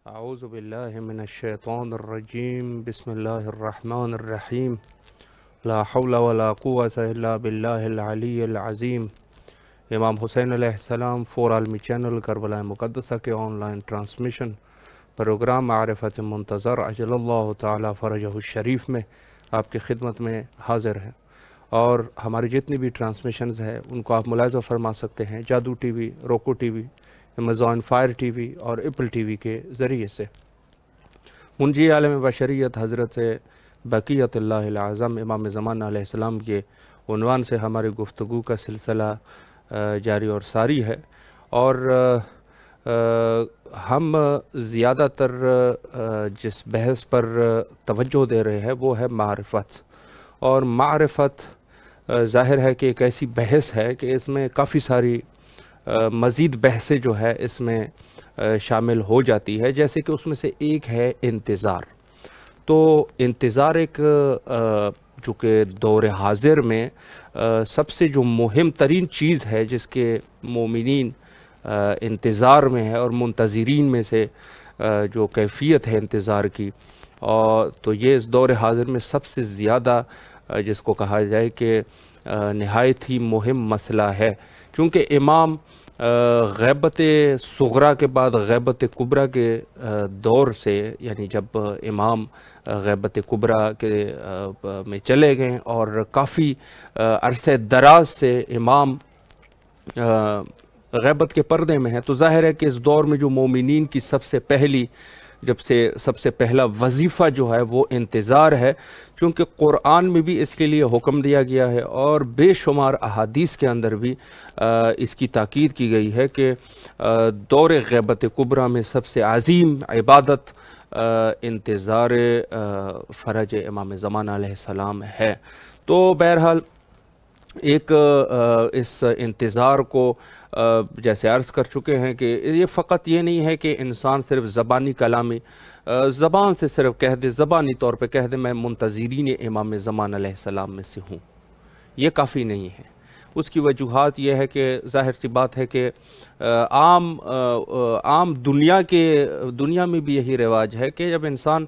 أعوذ بالله من الشيطان الرجيم بسم الله الرحمن الرحيم لا حول ولا قوة إلا بالله العلی العظیم۔ امام حسین علیہ السلام فور عالمی چینل کربلا مقدسہ کے آن لائن ٹرانسمیشن پروگرام معرفت منتظر عجل اللہ تعالی فرجہ الشریف میں آپ کی خدمت میں حاضر ہیں، اور ہماری جتنی بھی ٹرانسمیشنز ہیں ان کو آپ ملاحظہ فرما سکتے ہیں جادو ٹی وی، روکو T V, Amazon fire T V اور ایپل ٹی وی کے ذریعے سے۔ منجی عالم بشریت حضرت بقیت اللہ العظم امام زمان علیہ السلام کے عنوان سے ہماری گفتگو کا سلسلہ جاری اور ساری ہے، اور ہم زیادہ تر جس بحث پر توجہ دے رہے ہیں وہ ہے معرفت، اور معرفت ظاہر ہے کہ ایک ایسی بحث ہے کہ اس میں کافی ساری مزید بحثیں جو ہے اس میں شامل ہو جاتی ہے، جیسے کہ اس میں سے ایک ہے انتظار۔ تو انتظار ایک جو کہ دور حاضر میں سب سے جو مہم ترین چیز ہے جس کے مومنین انتظار میں ہے اور منتظرین میں سے جو کیفیت ہے انتظار کی، اور تو یہ اس دور حاضر میں سب سے زیادہ جس کو کہا جائے کہ نہایت ہی مہم مسئلہ ہے، چونکہ امام غیبت صغرا کے بعد غیبت کبرا کے دور سے، یعنی جب امام غیبت کبرا کے میں چلے گئے اور کافی عرصے دراز سے امام غیبت کے پردے میں ہیں، تو ظاہر ہے کہ اس دور میں جو مومنین کی سب سے پہلا وظیفہ جو ہے وہ انتظار ہے، چونکہ قرآن میں بھی اس کے لیے حکم دیا گیا ہے اور بے شمار احادیث کے اندر بھی اس کی تاکید کی گئی ہے کہ دور غیبت کبرا میں سب سے عظیم عبادت انتظار فرج امام زمان علیہ السلام ہے۔ تو بہرحال ایک اس انتظار کو جیسے عرض کر چکے ہیں کہ یہ فقط یہ نہیں ہے کہ انسان صرف زبانی کلامی زبان سے صرف کہہ دے، زبانی طور پہ کہہ دے میں منتظرین امام زمان علیہ السلام میں سے ہوں، یہ کافی نہیں ہے۔ اس کی وجوہات یہ ہے کہ ظاہر سی بات ہے کہ عام دنیا میں بھی یہی رواج ہے کہ جب انسان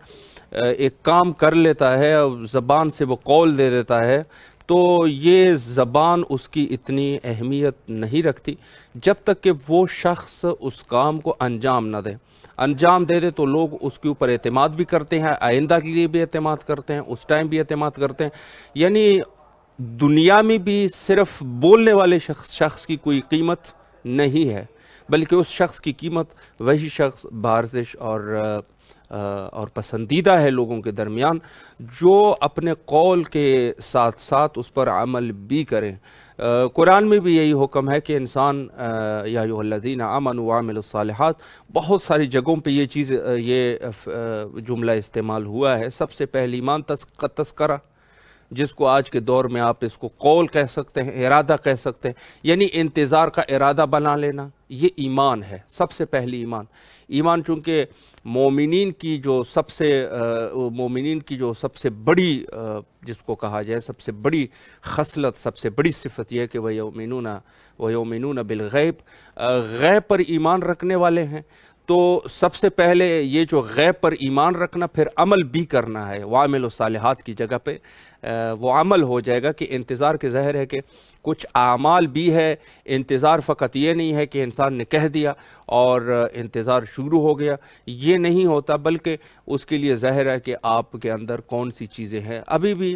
ایک کام کر لیتا ہے اور زبان سے وہ قول دے دیتا ہے تو یہ زبان اس کی اتنی اہمیت نہیں رکھتی جب تک کہ وہ شخص اس کام کو انجام نہ دے۔ انجام دے دے تو لوگ اس کے اوپر اعتماد بھی کرتے ہیں، آئندہ کے لیے بھی اعتماد کرتے ہیں، اس ٹائم بھی اعتماد کرتے ہیں۔ یعنی دنیا میں بھی صرف بولنے والے شخص کی کوئی قیمت نہیں ہے، بلکہ اس شخص کی قیمت وہی شخص بارزش اور پسندیدہ ہے لوگوں کے درمیان جو اپنے قول کے ساتھ ساتھ اس پر عمل بھی کریں۔ قرآن میں بھی یہی حکم ہے کہ انسان یا ایھا الذین آمنوا وعملوا الصالحات، بہت ساری جگہوں پہ یہ جملہ استعمال ہوا ہے۔ سب سے پہلے ایمان کا تذکرہ، جس کو آج کے دور میں آپ اس کو قول کہہ سکتے ہیں، ارادہ کہہ سکتے ہیں، یعنی انتظار کا ارادہ بنا لینا، یہ ایمان ہے۔ سب سے پہلی ایمان چونکہ مومنین کی جو سب سے بڑی جس کو کہا جائے سب سے بڑی خصلت، سب سے بڑی صفت یہ ہے کہ وَيُؤْمِنُونَ بِالْغَيْبِ، غیب پر ایمان رکھنے والے ہیں۔ تو سب سے پہلے یہ جو غیب پر ایمان رکھنا، پھر عمل بھی کرنا ہے، وَعَمِلُوا الصَّالِحَاتِ کی جگہ پہ وہ عمل ہو جائے گا کہ انتظار کے ظاہر ہے کہ کچھ اعمال بھی ہے۔ انتظار فقط یہ نہیں ہے کہ انسان نے کہہ دیا اور انتظار شروع ہو گیا، یہ نہیں ہوتا، بلکہ اس کے لیے ظاہر ہے کہ آپ کے اندر کون سی چیزیں ہیں۔ ابھی بھی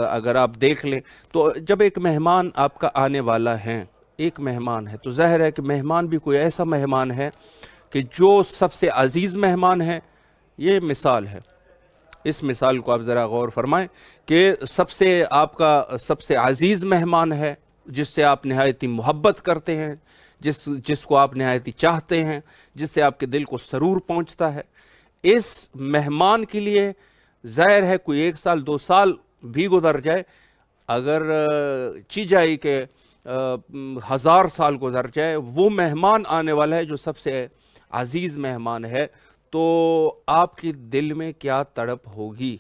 اگر آپ دیکھ لیں تو جب ایک مہمان آپ کا آنے والا ہے، ایک مہمان ہے، تو ظاہر ہے کہ مہمان بھی کوئی ایسا مہمان ہے کہ جو سب سے عزیز مہمان ہے۔ یہ مثال ہے، اس مثال کو آپ ذرا غور فرمائیں کہ آپ کا سب سے عزیز مہمان ہے، جس سے آپ نہایت ہی محبت کرتے ہیں، جس کو آپ نہایت ہی چاہتے ہیں، جس سے آپ کے دل کو سرور پہنچتا ہے۔ اس مہمان کے لیے ظاہر ہے کوئی 1 سال 2 سال بھی گزر جائے، اگر چی جائے کہ 1000 سال گزر جائے، وہ مہمان آنے والا ہے جو سب سے عزیز مہمان ہے، تو آپ کے دل میں کیا تڑپ ہوگی۔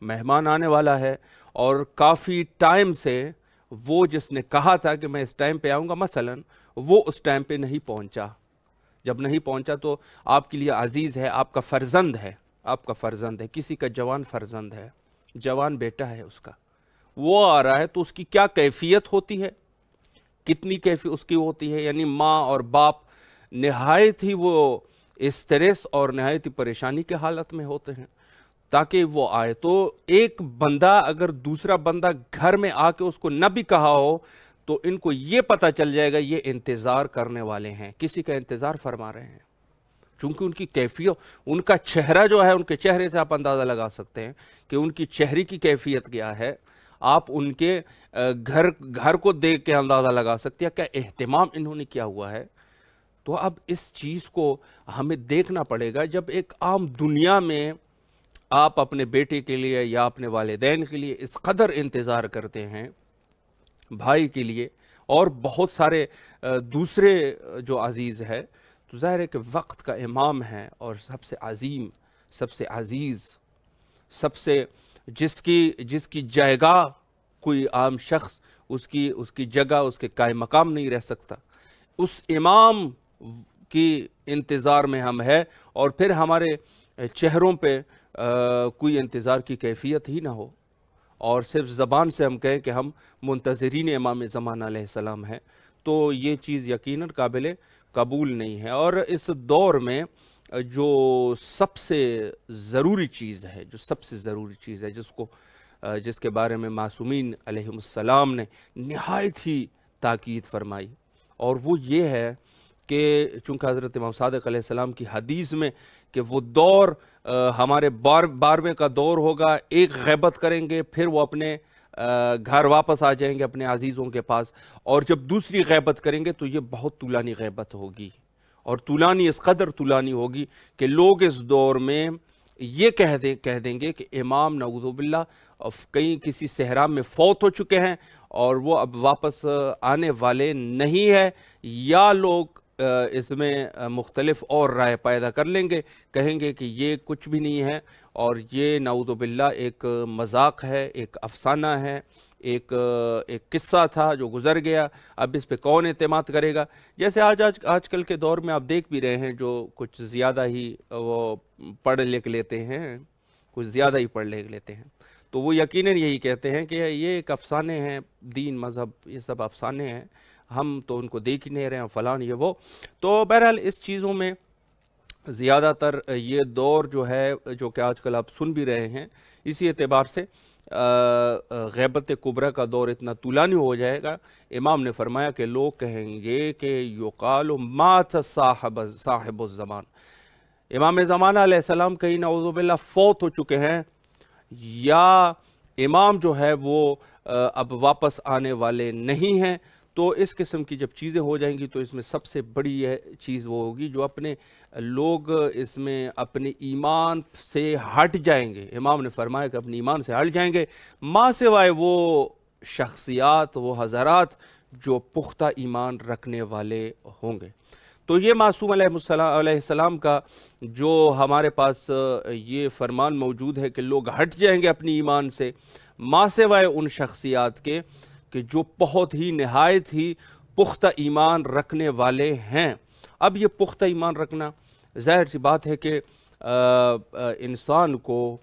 مہمان آنے والا ہے اور کافی ٹائم سے وہ جس نے کہا تھا کہ میں اس ٹائم پہ آؤں گا، مثلا وہ اس ٹائم پہ نہیں پہنچا، جب نہیں پہنچا تو آپ کے لیے عزیز ہے، آپ کا فرزند ہے، آپ کا فرزند ہے، کسی کا جوان فرزند ہے، جوان بیٹا ہے اس کا، وہ آ رہا ہے تو اس کی کیا کیفیت ہوتی ہے، کتنی کیفیت اس کی ہوتی ہے، یعنی ماں اور باپ نہایت ہی وہ اسٹریس اور نہایت ہی پریشانی کے حالت میں ہوتے ہیں تاکہ وہ آئے۔ تو ایک بندہ اگر دوسرا بندہ گھر میں آ کے اس کو نہ بھی کہا ہو تو ان کو یہ پتہ چل جائے گا یہ انتظار کرنے والے ہیں، کسی کا انتظار فرما رہے ہیں، چونکہ ان کی کیفیت، ان کا چہرہ جو ہے، ان کے چہرے سے آپ اندازہ لگا سکتے ہیں کہ ان کی چہرے کی کیفیت کیا ہے، آپ ان کے گھر کو دیکھ کے اندازہ لگا سکتے ہیں کیا اہتمام انہوں نے کیا ہوا ہے۔ تو اب اس چیز کو ہمیں دیکھنا پڑے گا، جب ایک عام دنیا میں آپ اپنے بیٹے کے لیے یا اپنے والدین کے لیے اس قدر انتظار کرتے ہیں، بھائی کے لیے اور بہت سارے دوسرے جو عزیز ہے، تو ظاہر ہے کہ وقت کا امام ہے اور سب سے عظیم، سب سے عزیز، سب سے جس کی جگہ کوئی عام شخص اس کی جگہ، اس کے قائم مقام نہیں رہ سکتا، اس امام کی انتظار میں ہم ہے، اور پھر ہمارے چہروں پہ کوئی انتظار کی کیفیت ہی نہ ہو اور صرف زبان سے ہم کہیں کہ ہم منتظرین امام زمان علیہ السلام ہیں، تو یہ چیز یقیناً قابل قبول نہیں ہے۔ اور اس دور میں جو سب سے ضروری چیز ہے، جس کے بارے میں معصومین علیہم السلام نے نہایت ہی تاکید فرمائی، اور وہ یہ ہے کہ چونکہ حضرت امام صادق علیہ السلام کی حدیث میں کہ وہ دور ہمارے 12ویں کا دور ہوگا، ایک غیبت کریں گے پھر وہ اپنے گھر واپس آ جائیں گے اپنے عزیزوں کے پاس، اور جب دوسری غیبت کریں گے تو یہ بہت طولانی غیبت ہوگی، اور طولانی اس قدر طولانی ہوگی کہ لوگ اس دور میں یہ کہہ دیں گے کہ امام نعوذ باللہ کہیں کسی صحرا میں فوت ہو چکے ہیں اور وہ اب واپس آنے والے نہیں ہے، یا لوگ اس میں مختلف اور رائے پیدا کر لیں گے، کہیں گے کہ یہ کچھ بھی نہیں ہے اور یہ نعوذ باللہ ایک مذاق ہے، ایک افسانہ ہے، ایک قصہ تھا جو گزر گیا، اب اس پہ کون اعتماد کرے گا۔ جیسے آج کل کے دور میں آپ دیکھ بھی رہے ہیں جو کچھ زیادہ ہی وہ پڑھ لکھ لیتے ہیں، کچھ زیادہ ہی پڑھ لکھ لیتے ہیں، تو وہ یقیناً یہی کہتے ہیں کہ یہ ایک افسانے ہیں، دین مذہب یہ سب افسانے ہیں، ہم تو ان کو دیکھ ہی نہیں رہے ہیں، فلان یہ وہ۔ تو بہرحال اس چیزوں میں زیادہ تر یہ دور جو ہے، جو کہ آج کل آپ سن بھی رہے ہیں، اسی اعتبار سے غیبت کبریٰ کا دور اتنا طولانی ہو جائے گا۔ امام نے فرمایا کہ لوگ کہیں گے کہ یقال مات صاحب الزمان، امام زمانہ علیہ السلام کہیں نعوذ باللہ فوت ہو چکے ہیں، یا امام جو ہے وہ اب واپس آنے والے نہیں ہیں۔ تو اس قسم کی جب چیزیں ہو جائیں گی تو اس میں سب سے بڑی یہ چیز وہ ہوگی جو اپنے لوگ اس میں اپنے ایمان سے ہٹ جائیں گے۔ امام نے فرمایا کہ اپنے ایمان سے ہٹ جائیں گے، ماں سوائے وہ شخصیات، وہ حضرات جو پختہ ایمان رکھنے والے ہوں گے۔ تو یہ معصوم علیہ السلام کا جو ہمارے پاس یہ فرمان موجود ہے کہ لوگ ہٹ جائیں گے اپنی ایمان سے، ماں سوائے ان شخصیات کے کہ جو بہت ہی نہایت ہی پختہ ایمان رکھنے والے ہیں۔ اب یہ پختہ ایمان رکھنا ظاہر سی بات ہے کہ انسان کو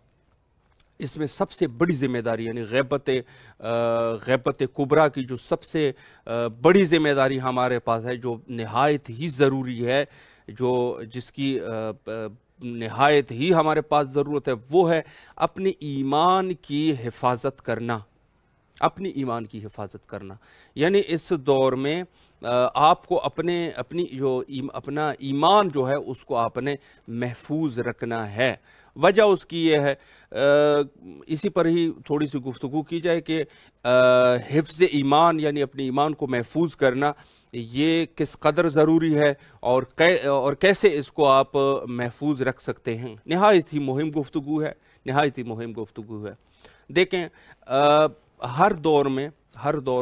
اس میں سب سے بڑی ذمہ داری، یعنی غیبت کبریٰ کی جو سب سے بڑی ذمہ داری ہمارے پاس ہے، جو نہایت ہی ضروری ہے، جس کی نہایت ہی ہمارے پاس ضرورت ہے، وہ ہے اپنے ایمان کی حفاظت کرنا، اپنی ایمان کی حفاظت کرنا۔ یعنی اس دور میں آپ کو اپنا ایمان جو ہے اس کو آپ نے محفوظ رکھنا ہے۔ وجہ اس کی یہ ہے، اسی پر ہی تھوڑی سی گفتگو کی جائے کہ حفظ ایمان یعنی اپنے ایمان کو محفوظ کرنا یہ کس قدر ضروری ہے اور کیسے اس کو آپ محفوظ رکھ سکتے ہیں۔ نہایت ہی مہم گفتگو ہے، دیکھیں ہر دور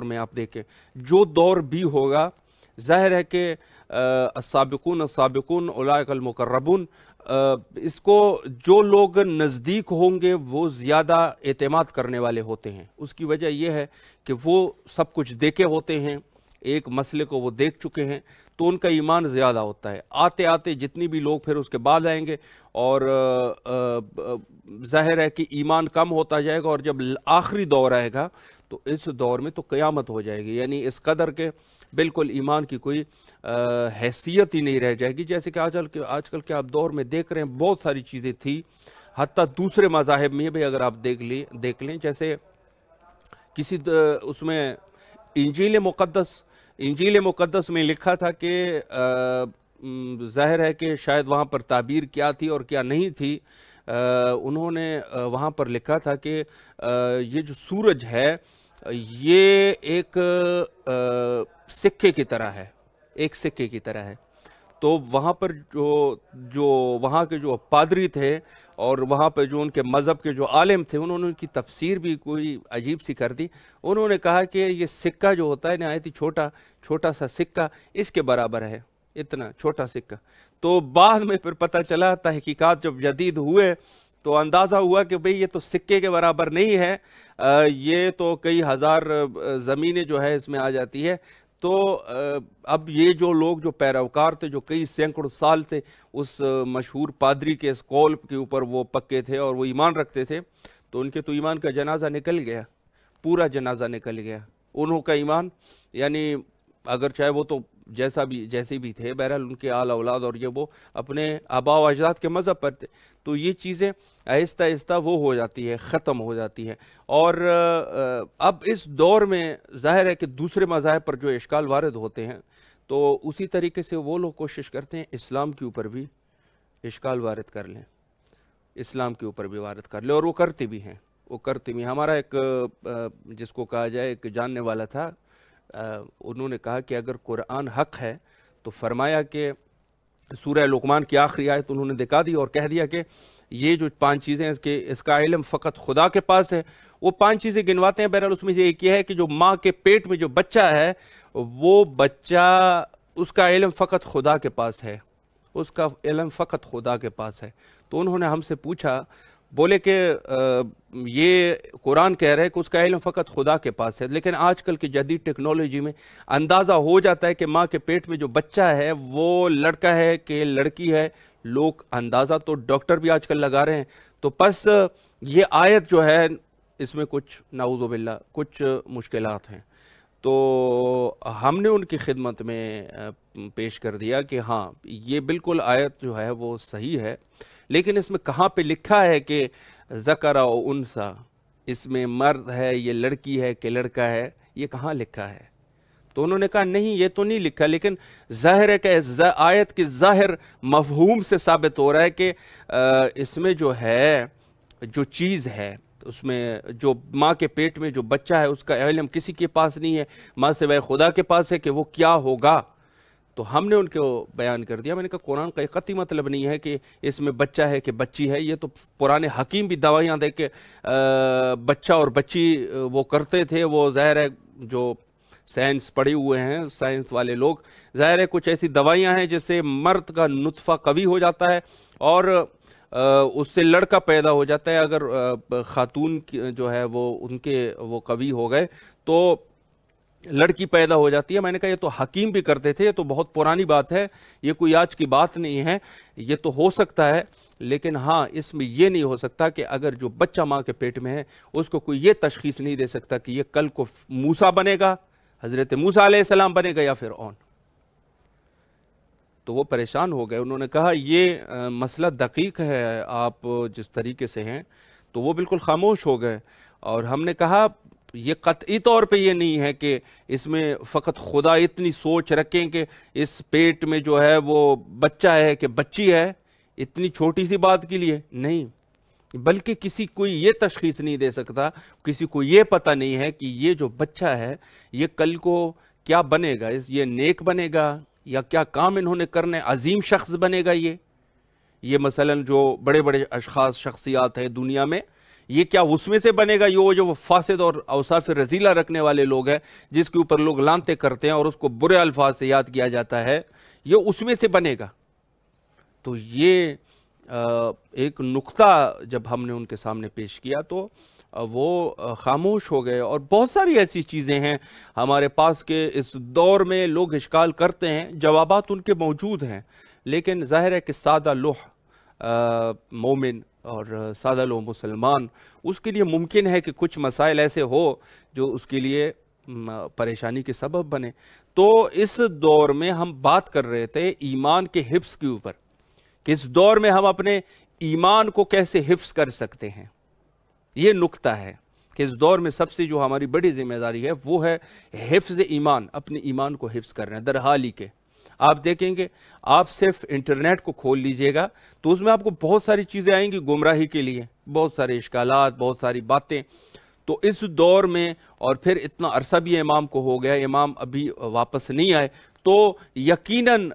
میں آپ دیکھیں جو دور بھی ہوگا، ظاہر ہے کہ السابقون اولئک المقربون، اس کو جو لوگ نزدیک ہوں گے وہ زیادہ اعتماد کرنے والے ہوتے ہیں۔ اس کی وجہ یہ ہے کہ وہ سب کچھ دیکھے ہوتے ہیں، ایک مسئلے کو وہ دیکھ چکے ہیں، تو ان کا ایمان زیادہ ہوتا ہے. آتے آتے جتنی بھی لوگ پھر اس کے بعد آئیں گے اور ظاہر ہے کہ ایمان کم ہوتا جائے گا, اور جب آخری دور آئے گا تو اس دور میں تو قیامت ہو جائے گی, یعنی اس قدر کے بالکل ایمان کی کوئی حیثیت ہی نہیں رہ جائے گی. جیسے کہ آج کل کے آپ دور میں دیکھ رہے ہیں بہت ساری چیزیں تھی, حتیٰ دوسرے مذاہب میں بھی اگر آپ دیکھ لیں, جیسے کسی اس میں انجیل مقدس میں لکھا تھا کہ ظاہر ہے کہ شاید وہاں پر تعبیر کیا تھی اور کیا نہیں تھی, انہوں نے وہاں پر لکھا تھا کہ یہ جو سورج ہے یہ ایک سکے کی طرح ہے, ایک سکے کی طرح ہے. تو وہاں پر جو وہاں کے جو پادری تھے اور وہاں پہ جو ان کے مذہب کے جو عالم تھے, انہوں نے ان کی تفسیر بھی کوئی عجیب سی کر دی. انہوں نے کہا کہ یہ سکہ جو ہوتا ہے نہایت ہی چھوٹا سا سکہ اس کے برابر ہے, اتنا چھوٹا سکہ. تو بعد میں پھر پتہ چلا, تحقیقات جب جدید ہوئے تو اندازہ ہوا کہ بھئی یہ تو سکے کے برابر نہیں ہے, یہ تو کئی ہزار زمینیں جو ہے اس میں آ جاتی ہے. تو اب یہ جو لوگ جو پیروکار تھے, جو کئی سینکڑوں سال سے اس مشہور پادری کے اس قول کے اوپر وہ پکے تھے اور وہ ایمان رکھتے تھے, تو ان کے تو ایمان کا جنازہ نکل گیا, پورا جنازہ نکل گیا. انہوں کا ایمان یعنی اگر چاہے وہ تو جیسے بھی تھے, بہرحال ان کے آل اولاد اور یہ وہ اپنے آباء و اجداد کے مذہب پر تھے. تو یہ چیزیں آہستہ آہستہ وہ ہو جاتی ہے, ختم ہو جاتی ہے. اور اب اس دور میں ظاہر ہے کہ دوسرے مذاہب پر جو اشکال وارد ہوتے ہیں, تو اسی طریقے سے وہ لوگ کوشش کرتے ہیں اسلام کے اوپر بھی اشکال وارد کر لیں, اسلام کے اوپر بھی وارد کر لیں, اور وہ کرتے بھی ہیں. ہمارا ایک جس کو کہا جائے ایک جاننے والا تھا, انہوں نے کہا کہ اگر قرآن حق ہے تو فرمایا کہ سورہ لقمان کی آخری آیت انہوں نے دکھا دی اور کہہ دیا کہ یہ جو 5 چیزیں کہ اس کا علم فقط خدا کے پاس ہے. وہ 5 چیزیں گنواتے ہیں, بہرحال اس میں یہ ایک یہ ہے کہ جو ماں کے پیٹ میں جو بچہ ہے وہ بچہ, اس کا علم فقط خدا کے پاس ہے, اس کا علم فقط خدا کے پاس ہے. تو انہوں نے ہم سے پوچھا, بولے کہ یہ قرآن کہہ رہے کہ اس کا علم فقط خدا کے پاس ہے, لیکن آج کل کی جدید ٹیکنالوجی میں اندازہ ہو جاتا ہے کہ ماں کے پیٹ میں جو بچہ ہے وہ لڑکا ہے کہ لڑکی ہے. لوگ اندازہ تو ڈاکٹر بھی آج کل لگا رہے ہیں. تو پس یہ آیت جو ہے اس میں کچھ نعوذ باللہ کچھ مشکلات ہیں. تو ہم نے ان کی خدمت میں پیش کر دیا کہ ہاں یہ بالکل آیت جو ہے وہ صحیح ہے, لیکن اس میں کہاں پہ لکھا ہے کہ ذکر و انثی, اس میں مرد ہے, یہ لڑکی ہے کہ لڑکا ہے, یہ کہاں لکھا ہے؟ تو انہوں نے کہا نہیں یہ تو نہیں لکھا, لیکن ظاہر ہے کہ آیت کی ظاہر مفہوم سے ثابت ہو رہا ہے کہ اس میں جو ہے جو چیز ہے اس میں جو ماں کے پیٹ میں جو بچہ ہے اس کا علم کسی کے پاس نہیں ہے, ماں سوائے خدا کے پاس ہے کہ وہ کیا ہوگا. تو ہم نے ان کو بیان کر دیا. میں نے کہا قرآن کا قطعی مطلب نہیں ہے کہ اس میں بچہ ہے کہ بچی ہے, یہ تو پرانے حکیم بھی دوائیاں دے کے بچہ اور بچی وہ کرتے تھے. وہ ظاہر ہے جو سائنس پڑھے ہوئے ہیں, سائنس والے لوگ, ظاہر ہے کچھ ایسی دوائیاں ہیں جس سے مرد کا نطفہ قوی ہو جاتا ہے اور اس سے لڑکا پیدا ہو جاتا ہے. اگر خاتون جو ہے وہ ان کے وہ قوی ہو گئے تو لڑکی پیدا ہو جاتی ہے. میں نے کہا یہ تو حکیم بھی کرتے تھے, یہ تو بہت پرانی بات ہے, یہ کوئی آج کی بات نہیں ہے. یہ تو ہو سکتا ہے, لیکن ہاں اس میں یہ نہیں ہو سکتا کہ اگر جو بچہ ماں کے پیٹ میں ہے اس کو کوئی یہ تشخیص نہیں دے سکتا کہ یہ کل کو موسیٰ بنے گا, حضرت موسیٰ علیہ السلام بنے گا یا فرعون. تو وہ پریشان ہو گئے. انہوں نے کہا یہ مسئلہ دقیق ہے, آپ جس طریقے سے ہیں. تو وہ بالکل خاموش ہو گئے. اور ہم نے کہا یہ قطعی طور پہ یہ نہیں ہے کہ اس میں فقط خدا اتنی سوچ رکھیں کہ اس پیٹ میں جو ہے وہ بچہ ہے کہ بچی ہے, اتنی چھوٹی سی بات کے لیے نہیں, بلکہ کسی کوئی یہ تشخیص نہیں دے سکتا, کسی کو یہ پتہ نہیں ہے کہ یہ جو بچہ ہے یہ کل کو کیا بنے گا, یہ نیک بنے گا یا کیا کام انہوں نے کرنے, عظیم شخص بنے گا. یہ مثلا جو بڑے بڑے اشخاص شخصیات ہیں دنیا میں, یہ کیا اس میں سے بنے گا یہ جو فاسد اور اوصاف رذیلہ رکھنے والے لوگ ہیں جس کے اوپر لوگ لانتے کرتے ہیں اور اس کو برے الفاظ سے یاد کیا جاتا ہے, یہ اس میں سے بنے گا. تو یہ ایک نقطہ جب ہم نے ان کے سامنے پیش کیا تو وہ خاموش ہو گئے. اور بہت ساری ایسی چیزیں ہیں ہمارے پاس کہ اس دور میں لوگ اشکال کرتے ہیں، جوابات ان کے موجود ہیں، لیکن ظاہر ہے کہ سادہ لوح مومن اور سادہ لوح مسلمان، اس کے لیے ممکن ہے کہ کچھ مسائل ایسے ہو جو اس کے لیے پریشانی کے سبب بنے. تو اس دور میں ہم بات کر رہے تھے ایمان کے حفظ کے اوپر، کہ اس دور میں ہم اپنے ایمان کو کیسے حفظ کر سکتے ہیں. یہ نکتہ ہے کہ اس دور میں سب سے جو ہماری بڑی ذمہ داری ہے وہ ہے حفظ ایمان، اپنے ایمان کو حفظ کرنا ہے. در حال ہی کے آپ دیکھیں گے، آپ صرف انٹرنیٹ کو کھول لیجئے گا تو اس میں آپ کو بہت ساری چیزیں آئیں گی گمراہی کے لیے، بہت سارے اشکالات، بہت ساری باتیں. تو اس دور میں، اور پھر اتنا عرصہ بھی امام کو ہو گیا، امام ابھی واپس نہیں آئے، تو یقیناً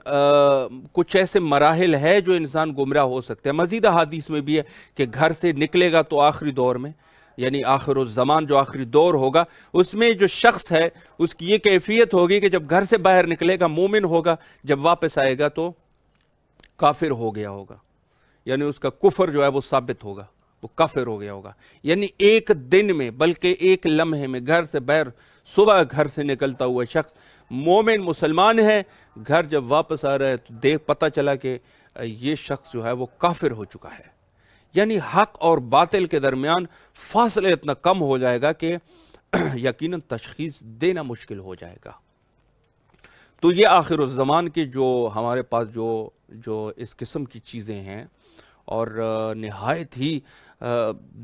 کچھ ایسے مراحل ہے جو انسان گمراہ ہو سکتے ہیں. مزید احادیث میں بھی ہے کہ گھر سے نکلے گا تو آخری دور میں، یعنی آخر الزمان جو آخری دور ہوگا، اس میں جو شخص ہے اس کی یہ کیفیت ہوگی کہ جب گھر سے باہر نکلے گا مومن ہوگا، جب واپس آئے گا تو کافر ہو گیا ہوگا، یعنی اس کا کفر جو ہے وہ ثابت ہوگا، وہ کافر ہو گیا ہوگا. یعنی ایک دن میں، بلکہ ایک لمحے میں گھر سے باہر، صبح گھر سے نکلتا ہوا شخص مومن مسلمان ہے، گھر جب واپس آ رہا ہے تو پتہ چلا کہ یہ شخص جو ہے وہ کافر ہو چکا ہے. یعنی حق اور باطل کے درمیان فاصلہ اتنا کم ہو جائے گا کہ یقیناً تشخیص دینا مشکل ہو جائے گا. تو یہ آخر الزمان کے جو ہمارے پاس جو اس قسم کی چیزیں ہیں، اور نہایت ہی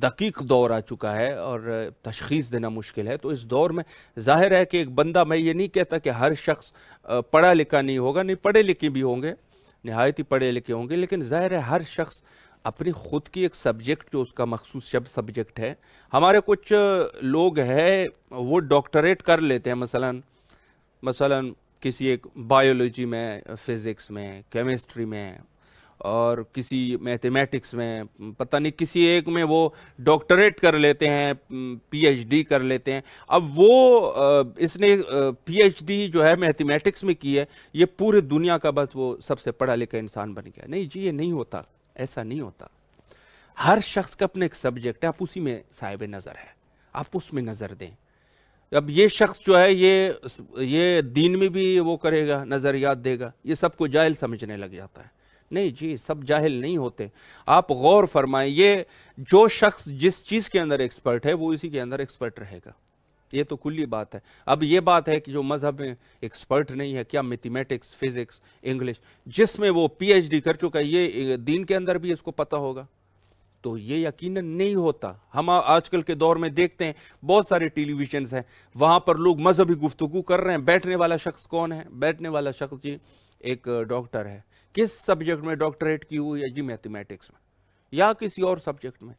دقیق دور آ چکا ہے اور تشخیص دینا مشکل ہے. تو اس دور میں ظاہر ہے کہ ایک بندہ، میں یہ نہیں کہتا کہ ہر شخص پڑھا لکھا نہیں ہوگا، نہیں، پڑھے لکھے بھی ہوں گے، نہایت ہی پڑھے لکھے ہوں گے، لیکن ظاہر ہے ہر شخص اپنی خود کی ایک سبجیکٹ، جو اس کا مخصوص سبجیکٹ ہے. ہمارے کچھ لوگ ہیں وہ ڈاکٹریٹ کر لیتے ہیں، مثلا کسی ایک بایولوجی میں، فزکس میں، کیمسٹری میں، اور کسی میتھمیٹکس میں، پتہ نہیں کسی ایک میں وہ ڈاکٹریٹ کر لیتے ہیں، پی ایچ ڈی کر لیتے ہیں. اب وہ اس نے پی ایچ ڈی جو ہے میتھمیٹکس میں کی ہے، یہ پورے دنیا کا بس وہ سب سے پڑھا لکھا انسان بن گیا. نہیں جی، یہ نہیں ہوتا، ایسا نہیں ہوتا. ہر شخص کا اپنا ایک سبجیکٹ ہے، آپ اسی میں صاحب نظر ہے، آپ اس میں نظر دیں. اب یہ شخص جو ہے یہ دین میں بھی وہ کرے گا، نظریات دے گا، یہ سب کو جاہل سمجھنے لگ جاتا ہے. نہیں جی، سب جاہل نہیں ہوتے. آپ غور فرمائیں، یہ جو شخص جس چیز کے اندر ایکسپرٹ ہے وہ اسی کے اندر ایکسپرٹ رہے گا. یہ تو کلی بات ہے. اب یہ بات ہے کہ جو مذہب میں ایکسپرٹ نہیں ہے، کیا میتھمیٹکس، فزکس، انگلش، جس میں وہ پی ایچ ڈی کر چکا ہے، یہ دین کے اندر بھی اس کو پتہ ہوگا؟ تو یہ یقیناً نہیں ہوتا. ہم آج کل کے دور میں دیکھتے ہیں بہت سارے ٹیلی ویژنز ہیں، وہاں پر لوگ مذہبی گفتگو کر رہے ہیں. بیٹھنے والا شخص کون ہے؟ بیٹھنے والا شخص جی ایک ڈاکٹر ہے. کس سبجیکٹ میں ڈاکٹریٹ کی ہوئی ہے؟ جی میتھمیٹکس میں یا کسی اور سبجیکٹ میں.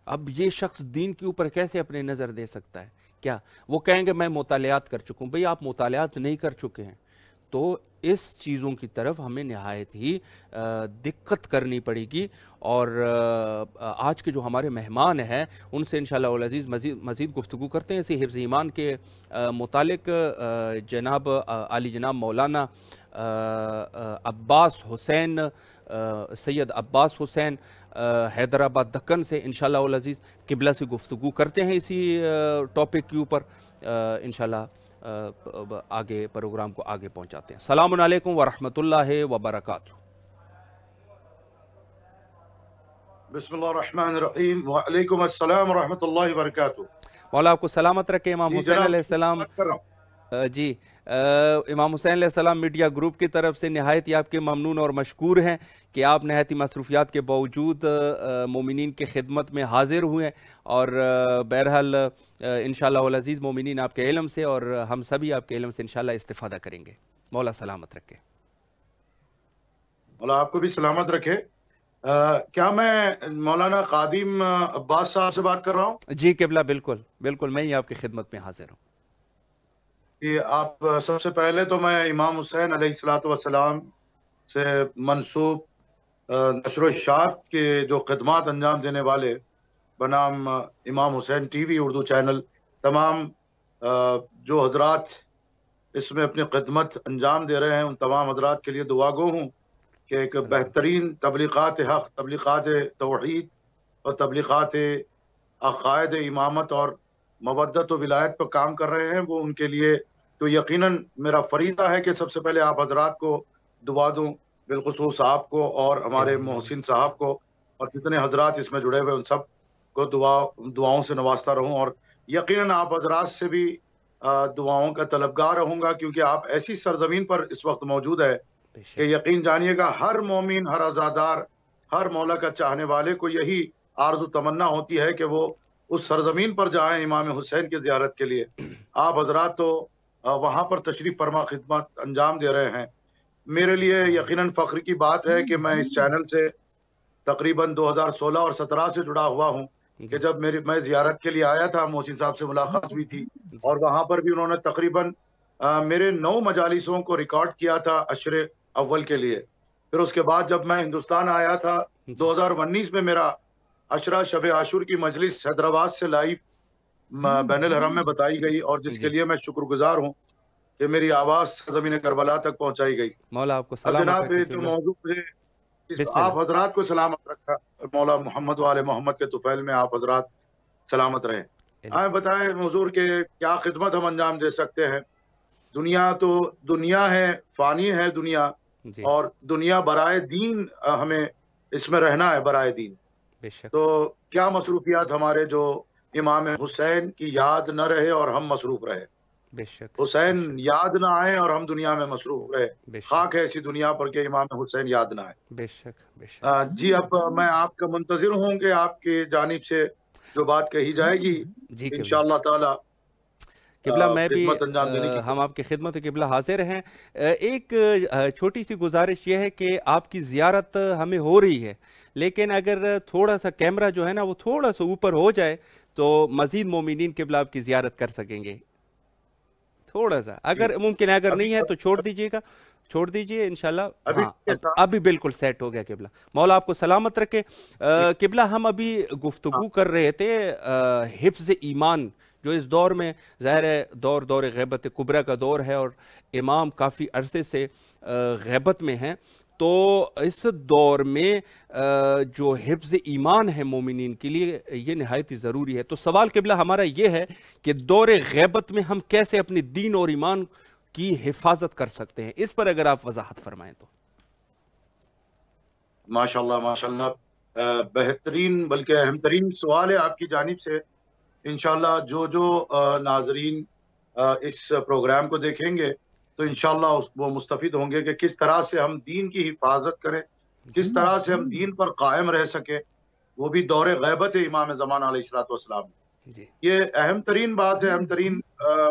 اب یہ شخص دین کے اوپر کیسے اپنے نظر دے سکتا ہے؟ کیا وہ کہیں گے میں مطالعات کر چکا ہوں؟ بھئی آپ مطالعات نہیں کر چکے ہیں تو اس چیزوں کی طرف ہمیں نہایت ہی دقت کرنی پڑے گی. اور آج کے جو ہمارے مہمان ہیں ان سے انشاءاللہ العزیز مزید گفتگو کرتے ہیں اسی حفظ ایمان کے متعلق. جناب عالی جناب مولانا عباس حسین، سید عباس حسین حیدرآباد دکن سے انشاءاللہ العزیز قبلہ سے گفتگو کرتے ہیں اسی ٹاپک کے اوپر. انشاءاللہ آگے پروگرام کو آگے پہنچاتے ہیں. السلام علیکم ورحمۃ اللہ وبرکاتہ. بسم اللہ الرحمن الرحیم. وعلیکم السلام ورحمۃ اللہ وبرکاتہ. مولا آپ کو سلامت رکھے. امام حسین علیہ السلام، جی امام حسین علیہ السلام میڈیا گروپ کی طرف سے نہایت ہی آپ کے ممنون اور مشکور ہیں کہ آپ نہایت ہی مصروفیات کے باوجود مومنین کی خدمت میں حاضر ہوئے ہیں. اور بہرحال انشاءاللہ العزیز مومنین آپ کے علم سے اور ہم سبھی آپ کے علم سے انشاءاللہ استفادہ کریں گے. مولا سلامت رکھے. مولا آپ کو بھی سلامت رکھے. کیا میں مولانا قادم عباس صاحب سے بات کر رہا ہوں؟ جی قبلہ، بالکل بالکل، میں ہی آپ کی خدمت میں حاضر ہوں. آپ سب سے پہلے تو میں امام حسین علیہ السلام سے منسوب نشر و اشاعت کے جو خدمات انجام دینے والے بنام امام حسین ٹی وی اردو چینل، تمام جو حضرات اس میں اپنی خدمت انجام دے رہے ہیں، ان تمام حضرات کے لیے دعا گو ہوں کہ ایک بہترین تبلیغات حق، تبلیغات توحید اور تبلیغات عقائد امامت اور مودت و ولایت پر کام کر رہے ہیں، وہ ان کے لیے تو یقیناً میرا فریضہ ہے کہ سب سے پہلے آپ حضرات کو دعا دوں، بالخصوص آپ کو اور ہمارے محسن صاحب کو، اور جتنے حضرات اس میں جڑے ہوئے ان سب کو دعاؤں سے نوازتا رہوں، اور یقیناً آپ حضرات سے بھی دعاؤں کا طلبگار رہوں گا، کیونکہ آپ ایسی سرزمین پر اس وقت موجود ہے کہ یقین جانیے گا ہر مومن، ہر عزادار، ہر مولا کا چاہنے والے کو یہی آرزو تمنا ہوتی ہے کہ وہ اس سرزمین پر جائیں امام حسین کی زیارت کے لیے۔ آپ حضرات تو وہاں پر تشریف فرما خدمت انجام دے رہے ہیں۔ میرے لیے یقیناً فخر کی بات ہے کہ میں اس چینل سے تقریباً 2016 اور 17 سے جڑا ہوا ہوں، کہ جب میں زیارت کے لیے آیا تھا، محسن صاحب سے ملاقات ہوئی تھی، اور وہاں پر بھی انہوں نے تقریباً میرے 9 مجالسوں کو ریکارڈ کیا تھا عشر اول کے لیے۔ پھر اس کے بعد جب میں ہندوستان آیا تھا 2019 میں میرا عشرہ شب عاشور کی مجلس حیدرآباد سے لائیو بین الحرم میں بتائی گئی، اور جس کے لیے میں شکر گزار ہوں کہ میری آواز زمین کربلا تک پہنچائی گئی۔ مولا آپ کو اب سلامت جناب رکھے جو قبلہ۔ موضوع مجھے بسم آپ اللہ۔ حضرات کو سلامت رکھا، مولا محمد وآل محمد کے طفیل میں آپ حضرات سلامت رہیں۔ ہمیں بتائیں حضور کے کیا خدمت ہم انجام دے سکتے ہیں؟ دنیا تو دنیا ہے، فانی ہے دنیا، جی اور دنیا برائے دین ہمیں اس میں رہنا ہے، برائے دین۔ بے شک تو کیا مصروفیات ہمارے جو امام حسین کی یاد نہ رہے اور ہم مصروف رہے، بے شک حسین یاد نہ آئے اور ہم دنیا میں مصروف رہے۔ بے شک خاک ہے ایسی دنیا پر کہ امام حسین یاد نہ آئے۔ بے شک بے شک۔ جی اب میں آپ کا منتظر ہوں کہ آپ کی جانب سے جو بات کہی جائے گی جی قبلہ۔ انشاءاللہ تعالی قبلہ میں بھی خدمت انجام دینے کی ہم آپ کی خدمت قبلہ حاضر ہیں۔ ایک چھوٹی سی گزارش یہ ہے کہ آپ کی زیارت ہمیں ہو رہی ہے، لیکن اگر تھوڑا سا کیمرہ جو ہے نا وہ تھوڑا سا اوپر ہو جائے تو مزید مومنین قبلہ آپ کی زیارت کر سکیں گے، تھوڑا سا اگر ممکن ہے، اگر نہیں ہے تو چھوڑ دیجئے گا، چھوڑ دیجئے انشاءاللہ۔ ہاں ابھی بالکل سیٹ ہو گیا قبلہ۔ مولا آپ کو سلامت رکھے۔ قبلہ ہم ابھی گفتگو کر رہے تھے حفظ ایمان، جو اس دور میں ظاہر ہے دور غیبت کبریٰ کا دور ہے، اور امام کافی عرصے سے غیبت میں ہیں، تو اس دور میں جو حفظ ایمان ہے مومنین کے لیے یہ نہایت ہی ضروری ہے۔ تو سوال قبلہ ہمارا یہ ہے کہ دور غیبت میں ہم کیسے اپنے دین اور ایمان کی حفاظت کر سکتے ہیں، اس پر اگر آپ وضاحت فرمائیں تو۔ ماشاءاللہ ماشاءاللہ، بہترین بلکہ اہم ترین سوال ہے آپ کی جانب سے۔ انشاءاللہ جو ناظرین اس پروگرام کو دیکھیں گے تو انشاءاللہ وہ مستفید ہوں گے کہ کس طرح سے ہم دین کی حفاظت کریں، کس طرح سے ہم دین پر قائم رہ سکیں، وہ بھی دور غیبت امام زمان علیہ السلام۔ یہ اہم ترین بات ہے، اہم ترین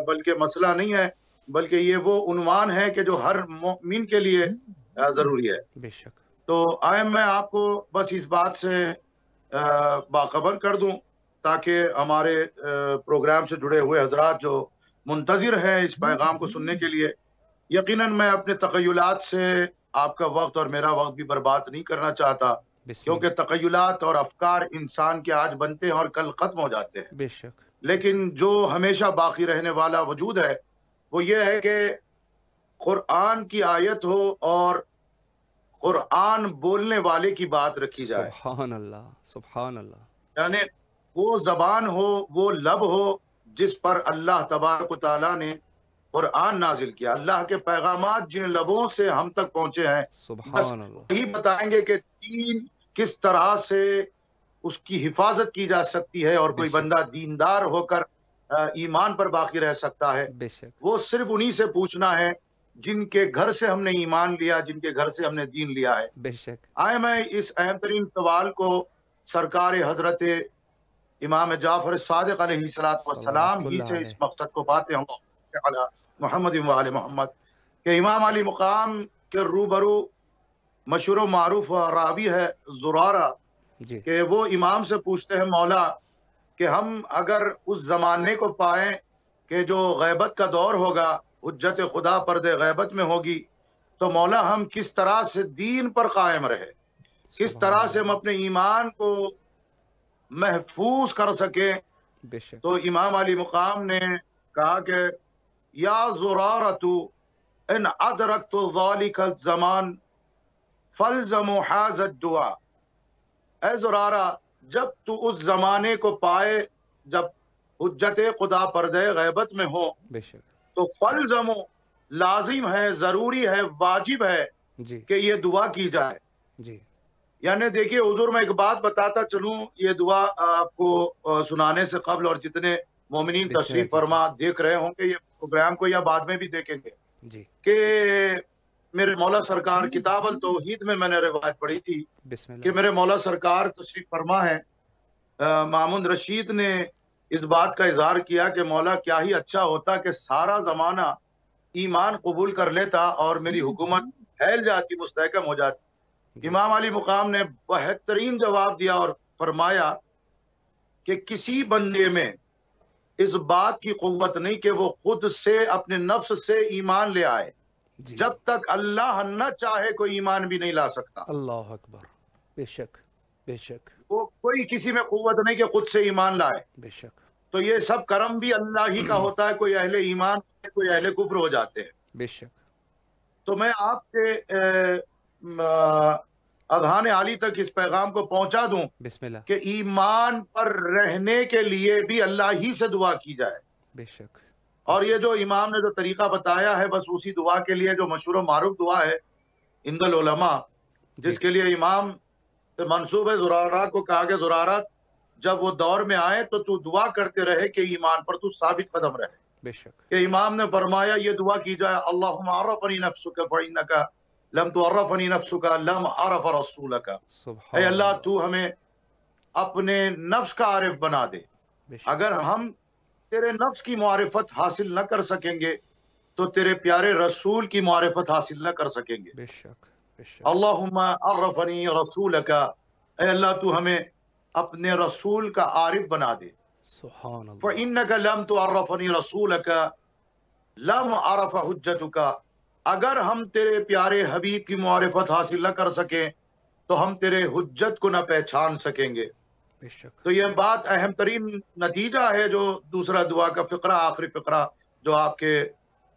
بلکہ مسئلہ نہیں ہے، بلکہ یہ وہ عنوان ہے کہ جو ہر مومن کے لیے ضروری ہے۔ بے شک۔ تو میں آپ کو بس اس بات سے باخبر کر دوں تاکہ ہمارے پروگرام سے جڑے ہوئے حضرات جو منتظر ہیں اس پیغام کو سننے کے لیے، یقیناً میں اپنے تخیلات سے آپ کا وقت اور میرا وقت بھی برباد نہیں کرنا چاہتا، کیونکہ تخیلات اور افکار انسان کے آج بنتے ہیں اور کل ختم ہو جاتے ہیں، بے شک۔ لیکن جو ہمیشہ باقی رہنے والا وجود ہے وہ یہ ہے کہ قرآن کی آیت ہو اور قرآن بولنے والے کی بات رکھی جائے۔ سبحان اللہ، سبحان اللہ۔ یعنی وہ زبان ہو، وہ لب ہو جس پر اللہ تبارک و تعالیٰ نے قرآن نازل کیا، اللہ کے پیغامات جن لبوں سے ہم تک پہنچے ہیں، بس سبحان اللہ۔ وہی بتائیں گے کہ دین کس طرح سے اس کی حفاظت کی جا سکتی ہے، اور کوئی بندہ دیندار ہو کر ایمان پر باقی رہ سکتا ہے۔ بے شک۔ وہ صرف انہی سے پوچھنا ہے جن کے گھر سے ہم نے ایمان لیا، جن کے گھر سے ہم نے دین لیا ہے۔ بے شک۔ میں اس اہم ترین سوال کو سرکار حضرت امام جعفر صادق علیہ السلام ہی سے اس مقصد کو پاتے ہوں محمد وآل محمد کہ امام علی مقام کے روبرو مشہور و معروف راوی ہے زرارہ، کہ وہ امام سے پوچھتے ہیں مولا کہ ہم اگر اس زمانے کو پائیں کہ جو غیبت کا دور ہوگا، حجت خدا پردے غیبت میں ہوگی، تو مولا ہم کس طرح سے دین پر قائم رہے، کس طرح سے ہم اپنے ایمان کو محفوظ کر سکیں۔ تو امام علی مقام نے کہا کہ یا زرارۃ ان ادرکت ذالک الزمان فالزموا ھذا الدعاء، اے زرارہ جب تو اس زمانے کو پائے جب حجت خدا پردے غیبت میں ہو بے شک تو فلزم لازم ہے، ضروری ہے، واجب ہے جی کہ یہ دعا کی جائے. جی یعنی دیکھیے حضور، میں ایک بات بتاتا چلوں، یہ دعا آپ کو سنانے سے قبل، اور جتنے مومنین بسم اللہ تشریف کیجیے. فرما دیکھ رہے ہوں گے یہ پروگرام کو یا بعد میں بھی دیکھیں گے، جی کہ میرے مولا سرکار کتاب التوحید میں نے روایت پڑھی تھی بسم کہ اللہ. میرے مولا سرکار تشریف فرما ہے. مامون رشید نے اس بات کا اظہار کیا کہ مولا کیا ہی اچھا ہوتا کہ سارا زمانہ ایمان قبول کر لیتا اور میری حکومت پھیل جاتی، مستحکم ہو جاتی. جی امام علی مقام نے بہترین جواب دیا اور فرمایا کہ کسی بندے میں اس بات کی قوت نہیں کہ وہ خود سے اپنے نفس سے ایمان لے آئے، جی جب تک اللہ نہ چاہے کوئی ایمان بھی نہیں لا سکتا. اللہ اکبر. بے شک بے شک وہ کوئی کسی میں قوت نہیں کہ خود سے ایمان لائے. بے شک تو یہ سب کرم بھی اللہ ہی کا ہوتا ہے، کوئی اہل ایمان کوئی اہل کفر ہو جاتے ہیں. بے شک. تو میں آپ کے اذہان عالی تک اس پیغام کو پہنچا دوں بسم اللہ. کہ ایمان پر رہنے کے لیے بھی اللہ ہی سے دعا کی جائے. بے شک. اور یہ جو امام نے جو طریقہ بتایا ہے، بس اسی دعا کے لیے جو مشہور و معروف دعا ہے عند العلماء، جی جس کے لیے امام سے منسوب ہے، زرارات کو کہا کہ زرارات جب وہ دور میں آئے تو دعا کرتے رہے کہ ایمان پر تو ثابت قدم رہے. بے شک. کہ امام نے فرمایا یہ دعا کی جائے، اللہم عرفنی نفسک فإنک لم تعرفنی نفسک لم عرف رسولک. اے سبحان اللہ اللہ. تو ہمیں اپنے نفس کا عارف بنا دے. بے شک. اگر ہم تیرے نفس کی معرفت حاصل نہ کر سکیں گے تو تیرے پیارے رسول کی معرفت حاصل نہ کر سکیں گے. بے شک بے شک. اللہم عرفنی رسولک، اے اللہ تو ہمیں اپنے رسول کا عارف بنا دے. سبحان اللہ. فإنک لم تعرفنی رسولک لم عرف حجتک. اگر ہم تیرے پیارے حبیب کی معرفت حاصل نہ کر سکیں تو ہم تیرے حجت کو نہ پہچان سکیں گے. بے شک. تو یہ بات اہم ترین نتیجہ ہے جو دوسرا دعا کا فقرہ، آخری فقرہ جو آپ کے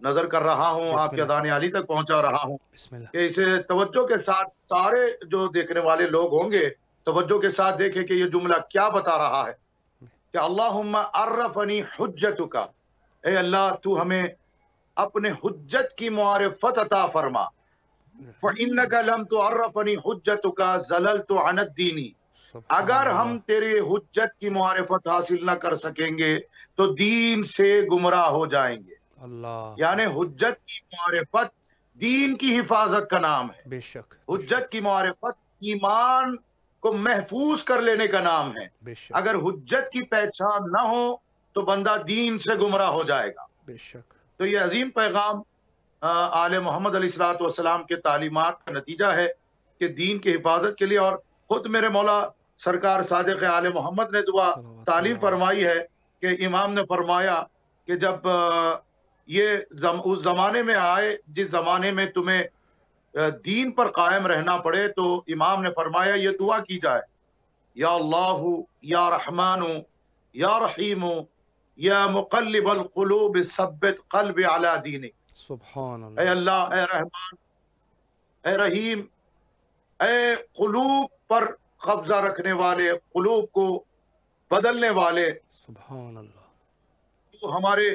نظر کر رہا ہوں، بسم آپ کے اللہ. اذان علی تک پہنچا رہا ہوں، بسم اللہ. کہ اسے توجہ کے ساتھ سارے جو دیکھنے والے لوگ ہوں گے توجہ کے ساتھ دیکھیں کہ یہ جملہ کیا بتا رہا ہے کہ اللہم عرفنی حجتک، اے اللہ تو ہمیں اپنے حجت کی معرفت عطا فرما. فإنک لم تعرفنی حجتک زللت عن الدین. سبحان اگر اللہ. ہم تیرے حجت کی معرفت حاصل نہ کر سکیں گے تو دین سے گمراہ ہو جائیں گے. اللہ. یعنی حجت کی معرفت دین کی حفاظت کا نام ہے. بے شک. حجت کی معرفت ایمان کو محفوظ کر لینے کا نام ہے. بے شک. اگر حجت کی پہچان نہ ہو تو بندہ دین سے گمراہ ہو جائے گا. بے شک. تو یہ عظیم پیغام آل محمد علیہ الصلوۃ والسلام کے تعلیمات کا نتیجہ ہے کہ دین کی حفاظت کے لیے، اور خود میرے مولا سرکار صادق آل محمد نے دعا تعلیم فرمائی ہے کہ امام نے فرمایا کہ جب یہ اس زمانے میں آئے جس زمانے میں تمہیں دین پر قائم رہنا پڑے، تو امام نے فرمایا یہ دعا کی جائے، یا اللہ یا رحمان یا رحیم یا مقلب القلوب ثبت قلب علی دینک. سبحان اے اللہ. اللہ، اے رحمان، اے رحیم، اے قلوب پر قبضہ رکھنے والے، قلوب کو بدلنے والے، سبحان اللہ. تو ہمارے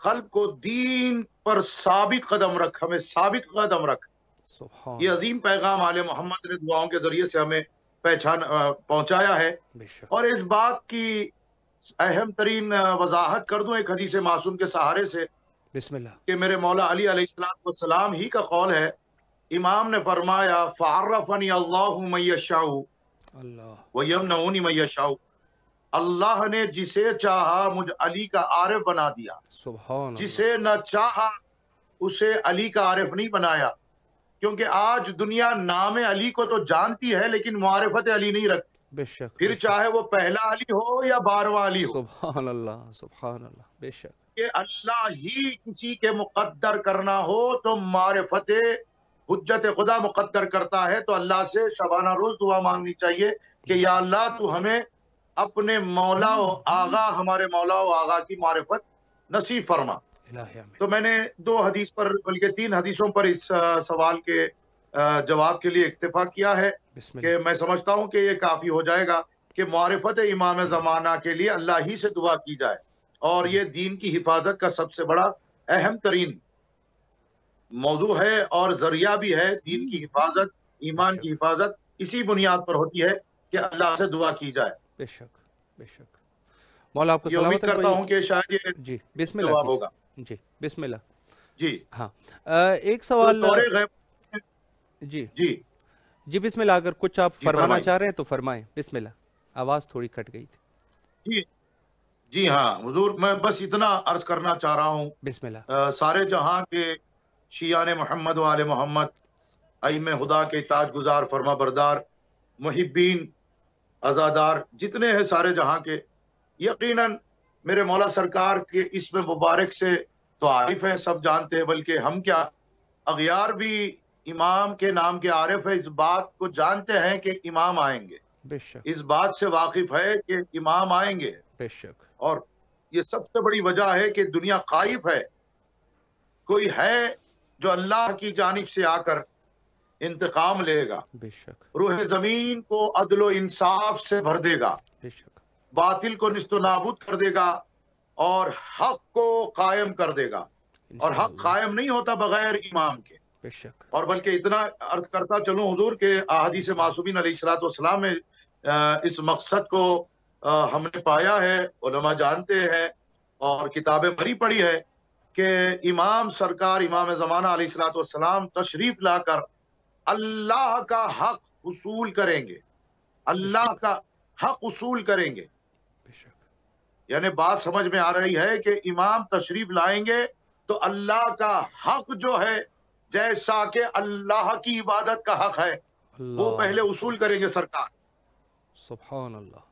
قلب کو دین پر ثابت قدم رکھ، ہمیں ثابت قدم رکھ. سبحان یہ عظیم پیغام آل محمد نے دعاؤں کے ذریعے سے ہمیں پہنچایا ہے. بے شک. اور اس بات کی اہم ترین وضاحت کر دوں ایک حدیث معصوم کے سہارے سے بسم اللہ. کہ میرے مولا علی علیہ السلام ہی کا قول ہے. امام نے فرمایا فعرفنی اللہ من یشاء اللہ. ویمنعنی من یشاء. اللہ نے جسے چاہا مجھ علی کا عارف بنا دیا، سبحان اللہ. جسے نہ چاہا اسے علی کا عارف نہیں بنایا. کیونکہ آج دنیا نام علی کو تو جانتی ہے لیکن معرفت علی نہیں رکھتی. بے شک. پھر چاہے وہ پہلا علی ہو یا 12واں علی ہو، سبحان اللہ. سبحان اللہ. بے شک. کہ اللہ ہی کسی کے مقدر کرنا ہو تو معرفت حجت خدا مقدر کرتا ہے. تو اللہ سے شبانہ روز دعا مانگنی چاہیے کہ یا اللہ تو ہمیں اپنے مولا و آغا، ہمارے مولا و آغا کی معرفت نصیب فرما. الہی آمین. تو میں نے 2 حدیث پر بلکہ 3 حدیثوں پر اس سوال کے جواب کے لیے اکتفا کیا ہے. بسم کہ اللہ. میں سمجھتا ہوں کہ یہ کافی ہو جائے گا کہ معرفت امام زمانہ کے لیے اللہ ہی سے دعا کی جائے، اور جی یہ دین کی حفاظت کا سب سے بڑا اہم ترین موضوع ہے اور ذریعہ بھی ہے. دین کی حفاظت، بے ایمان کی شک حفاظت اسی بنیاد پر ہوتی ہے کہ اللہ سے دعا کی جائے. بے شک بے شک. مولا آپ کو یہ امید سلامت رکھے کرتا بھائی. ہوں کہ شاید یہ جی بسم اللہ جواب ہوگا. کیجیے. جی بسم اللہ. جی ہاں ایک تو سوال. دور غیب. جی جی جی بسم اللہ. اگر کچھ آپ جی فرمانا فرمائیے. چاہ رہے ہیں تو فرمائیں. بسم اللہ. آواز تھوڑی کٹ گئی تھی. جی جی ہاں حضور، میں بس اتنا عرض کرنا چاہ رہا ہوں. بسم اللہ. سارے جہاں کے شیعان محمد و آل محمد، ائمہ خدا کے تاج گزار، فرما بردار، محبین، عزادار جتنے ہیں سارے جہاں کے، یقیناً میرے مولا سرکار کے اسم مبارک سے تو عارف ہیں، سب جانتے ہیں، بلکہ ہم کیا اغیار بھی امام کے نام کے عارف ہے. اس بات کو جانتے ہیں کہ امام آئیں گے، بے شک اس بات سے واقف ہے کہ امام آئیں گے. بے شک اور یہ سب سے بڑی وجہ ہے کہ دنیا خائف ہے. کوئی ہے جو اللہ کی جانب سے آ کر انتقام لے گا، بے شک روح زمین کو عدل و انصاف سے بھر دے گا، بے شک باطل کو نیست و نابود کر دے گا اور حق کو قائم کر دے گا. اور حق انشاءاللہ. قائم نہیں ہوتا بغیر امام کے. بے شک اور بلکہ اتنا عرض کرتا چلوں حضور کہ احادیث معصومین علیہ الصلوۃ والسلام میں اس مقصد کو ہم نے پایا ہے، علماء جانتے ہیں اور کتابیں بھری پڑی ہے کہ امام سرکار امام زمانہ علیہ الصلوۃ والسلام تشریف لا کر اللہ کا حق وصول کریں گے، اللہ کا حق وصول کریں گے. بے شک یعنی بات سمجھ میں آ رہی ہے کہ امام تشریف لائیں گے تو اللہ کا حق جو ہے، جیسا کہ اللہ کی عبادت کا حق ہے، وہ اللہ پہلے اکبر. وصول کریں گے سرکار. سبحان اللہ.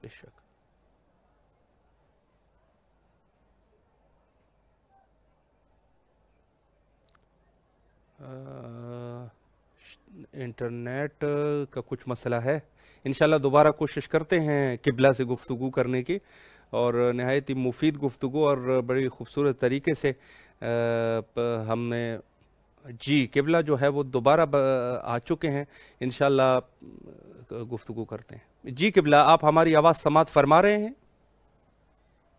بے شک. انٹرنیٹ کا کچھ مسئلہ ہے. انشاءاللہ دوبارہ کوشش کرتے ہیں قبلہ سے گفتگو کرنے کی، اور نہایت ہی مفید گفتگو اور بڑی خوبصورت طریقے سے ہم نے جی قبلہ جو ہے وہ دوبارہ آ چکے ہیں. انشاءاللہ گفتگو کرتے ہیں. جی قبلہ آپ ہماری آواز سماعت فرما رہے ہیں؟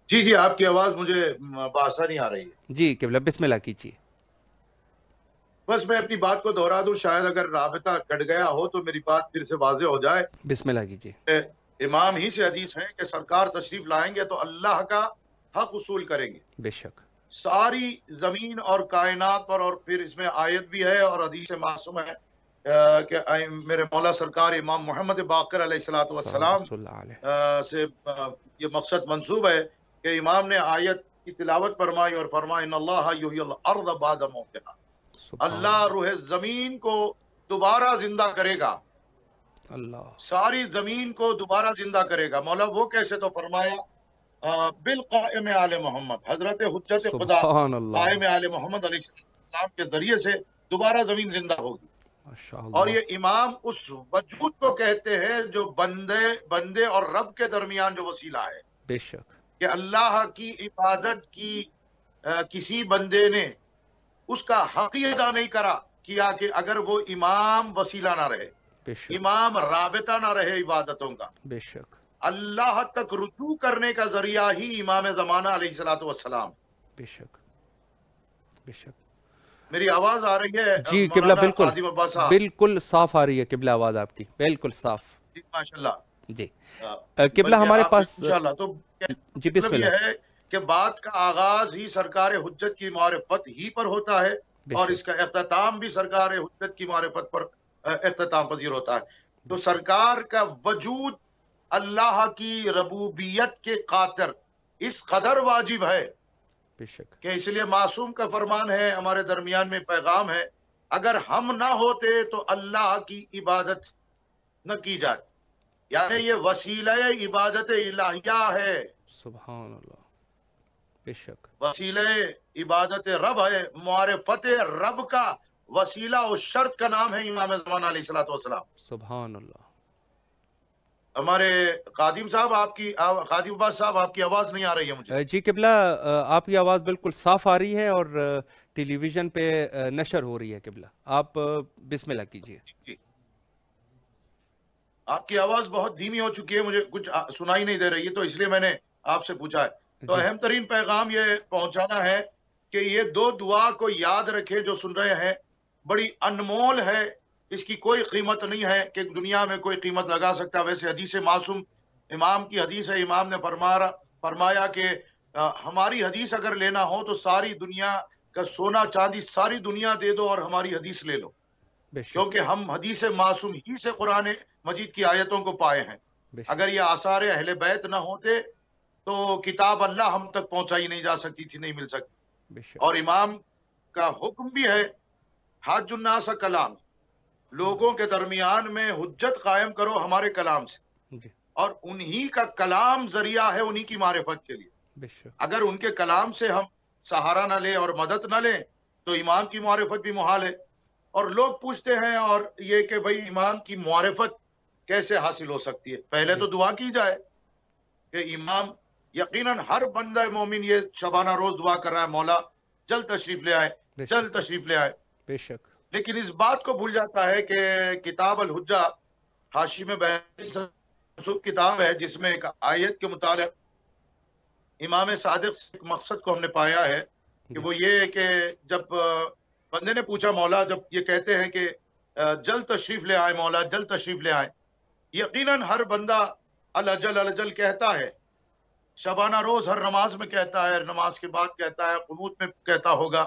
جی جی آپ کی آواز مجھے بآسانی آ رہی ہے. جی قبلہ بسم اللہ کیجیے. بس میں اپنی بات کو دہرا دوں، شاید اگر رابطہ کٹ گیا ہو تو میری بات پھر سے واضح ہو جائے. بسم اللہ کیجیے. امام ہی سے حدیث ہے کہ سرکار تشریف لائیں گے تو اللہ کا حق وصول کریں گے. بے شک ساری زمین اور کائنات پر، اور پھر اس میں آیت بھی ہے اور حدیث معصوم ہے کہ میرے مولا سرکار امام محمد باقر علیہ الصلوۃ والسلام صلی اللہ علیہ. سے یہ مقصد منسوب ہے کہ امام نے آیت کی تلاوت فرمائی اور فرمایا ان اللہ یحیی الارض بعد موتہا، اللہ روح زمین کو دوبارہ زندہ کرے گا، اللہ ساری زمین کو دوبارہ زندہ کرے گا. مولا وہ کیسے؟ تو فرمایا بالقائم آل محمد، حضرت حجت خدا سبحان اللہ. قائم آل محمد علیہ السلام کے ذریعے سے دوبارہ زمین زندہ ہوگی. ماشاء اور اللہ. یہ امام اس وجود کو کہتے ہیں جو بندے اور رب کے درمیان جو وسیلہ ہے، بے شک کہ اللہ کی عبادت کی کسی بندے نے اس کا حق ہی ادا نہیں کیا کہ اگر وہ امام وسیلہ نہ رہے، بے شک امام رابطہ نہ رہے عبادتوں کا، بے شک اللہ تک رجوع کرنے کا ذریعہ ہی امام زمانہ علیہ الصلوۃ والسلام. بے شک بے شک. میری آواز آ رہی ہے جی قبلہ مولانا بالکل خادم عباس صاحب؟ بالکل صاف آ رہی ہے قبلہ آواز آپ کی بالکل صاف. جی ماشاء اللہ. جی قبلہ ہمارے پاس. انشاءاللہ تو جی بسم مطلب یہ اللہ. ہے کہ بات کا آغاز ہی سرکار حجت کی معرفت ہی پر ہوتا ہے، بے اور شک اس کا اختتام بھی سرکار حجت کی معرفت پر اختتام پذیر ہوتا ہے. تو سرکار کا وجود اللہ کی ربوبیت کے خاطر اس قدر واجب ہے بے شک کہ اس لیے معصوم کا فرمان ہے، ہمارے درمیان میں پیغام ہے، اگر ہم نہ ہوتے تو اللہ کی عبادت نہ کی جائے. یعنی یہ وسیلہ عبادت الہیہ ہے، سبحان اللہ. بے شک وسیلہ عبادت رب ہے، معرفت رب کا وسیلہ اور شرط کا نام ہے امام زمانہ علیہ الصلوۃ والسلام. سبحان اللہ. ہمارے خادم صاحب خادم عباس صاحب آپ کی آواز نہیں آ رہی ہے مجھے. جی قبلہ آپ کی آواز بالکل صاف آ رہی ہے اور ٹیلی ویژن پہ نشر ہو رہی ہے. قبلہ آپ بسم اللہ کیجیے. جی آپ کی آواز بہت دھیمی ہو چکی ہے، مجھے کچھ سنائی نہیں دے رہی ہے، تو اس لیے میں نے آپ سے پوچھا ہے۔ تو جی اہم ترین پیغام یہ پہنچانا ہے کہ یہ دو دعا کو یاد رکھے جو سن رہے ہیں، بڑی انمول ہے، اس کی کوئی قیمت نہیں ہے کہ دنیا میں کوئی قیمت لگا سکتا۔ ویسے حدیث معصوم امام کی حدیث ہے، امام نے فرمایا کہ ہماری حدیث اگر لینا ہو تو ساری دنیا کا سونا چاندی ساری دنیا دے دو اور ہماری حدیث لے لو، بے شک کیونکہ ہم حدیث معصوم ہی سے قرآن مجید کی آیتوں کو پائے ہیں۔ بے شک اگر یہ آثار اہل بیت نہ ہوتے تو کتاب اللہ ہم تک پہنچائی نہیں جا سکتی تھی، نہیں مل سکتی۔ بے شک اور امام کا حکم بھی ہے، حاج الناس کلام، لوگوں کے درمیان میں حجت قائم کرو ہمارے کلام سے، جی اور انہی کا کلام ذریعہ ہے انہی کی معرفت کے لیے۔ بے شک اگر ان کے کلام سے ہم سہارا نہ لیں اور مدد نہ لیں تو امام کی معرفت بھی محال ہے۔ اور لوگ پوچھتے ہیں اور یہ کہ بھئی امام کی معرفت کیسے حاصل ہو سکتی ہے؟ پہلے جی تو دعا کی جائے کہ امام، یقیناً ہر بندہ مومن یہ شبانہ روز دعا کر رہا ہے، مولا جلد تشریف لے آئے، بے جلد شک تشریف لے آئے، بے شک لیکن اس بات کو بھول جاتا ہے کہ کتاب الحجہ حاشی میں منسوب کتاب ہے، جس میں ایک آیت کے متعلق امام صادق سے ایک مقصد کو ہم نے پایا ہے کہ جی وہ یہ ہے کہ جب بندے نے پوچھا مولا، جب یہ کہتے ہیں کہ جلد تشریف لے آئے مولا، جلد تشریف لے آئے، یقیناً ہر بندہ الجل الجل کہتا ہے، شبانہ روز ہر نماز میں کہتا ہے، نماز کے بعد کہتا ہے، قنوت میں کہتا ہوگا،